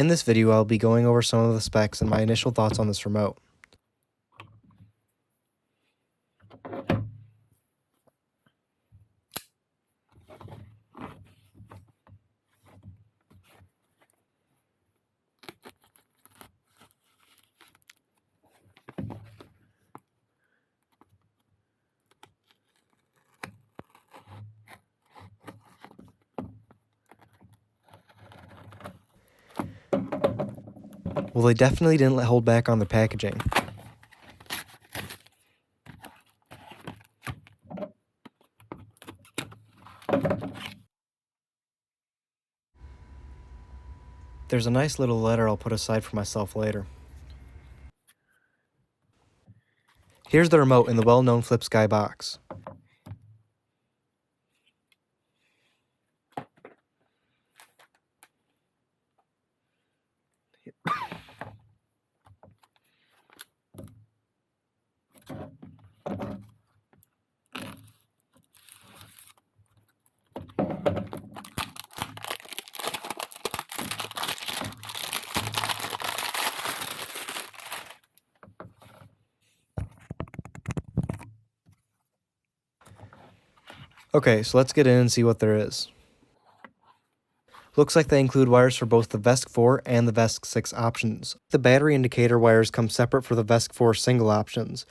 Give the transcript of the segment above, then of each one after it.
In this video, I'll be going over some of the specs and my initial thoughts on this remote. Well, they definitely didn't hold back on their packaging. There's a nice little letter I'll put aside for myself later. Here's the remote in the well-known FLIPSKY box. Okay, so let's get in and see what there is. Looks like they include wires for both the VX4 and the VX6 options. The battery indicator wires come separate for the VX4 single options,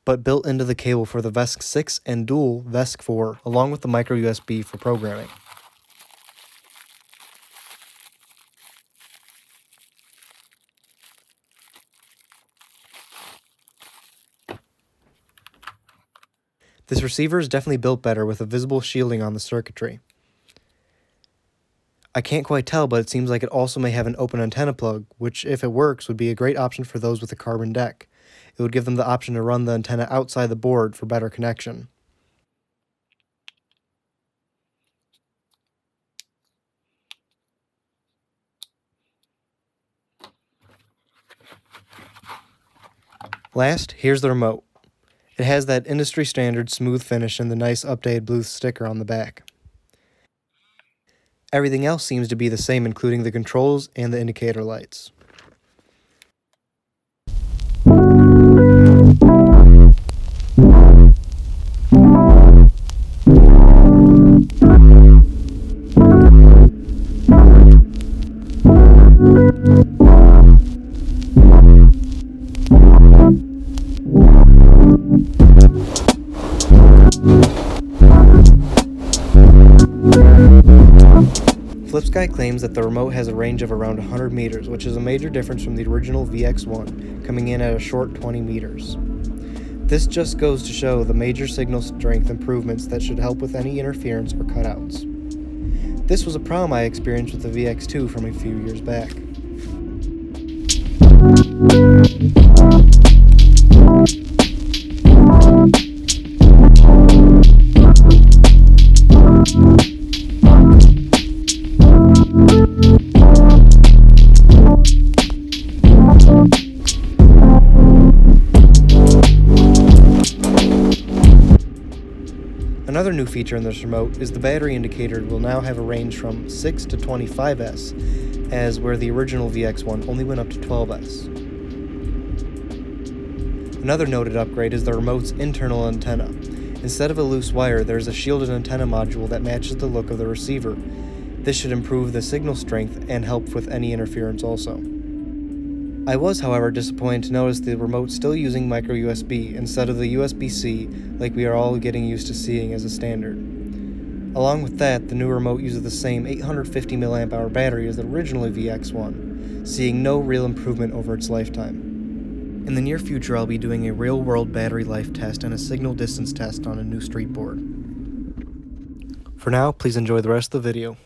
but built into the cable for the VX6 and dual VX4, along with the micro USB for programming. This receiver is definitely built better with a visible shielding on the circuitry. I can't quite tell, but it seems like it also may have an open antenna plug, which, if it works, would be a great option for those with a carbon deck. It would give them the option to run the antenna outside the board for better connection. Last, here's the remote. It has that industry standard smooth finish and the nice updated blue sticker on the back. Everything else seems to be the same, including the controls and the indicator lights. FLIPSKY claims that the remote has a range of around 100 meters, which is a major difference from the original VX1, coming in at a short 20 meters. This just goes to show the major signal strength improvements that should help with any interference or cutouts. This was a problem I experienced with the VX2 from a few years back. Another new feature in this remote is the battery indicator will now have a range from 6 to 25S, as where the original VX1 only went up to 12S. Another noted upgrade is the remote's internal antenna. Instead of a loose wire, there is a shielded antenna module that matches the look of the receiver. This should improve the signal strength and help with any interference also. I was, however, disappointed to notice the remote still using micro USB instead of the USB-C like we are all getting used to seeing as a standard. Along with that, the new remote uses the same 850 mAh battery as the original VX1, seeing no real improvement over its lifetime. In the near future, I'll be doing a real-world battery life test and a signal distance test on a new street board. For now, please enjoy the rest of the video.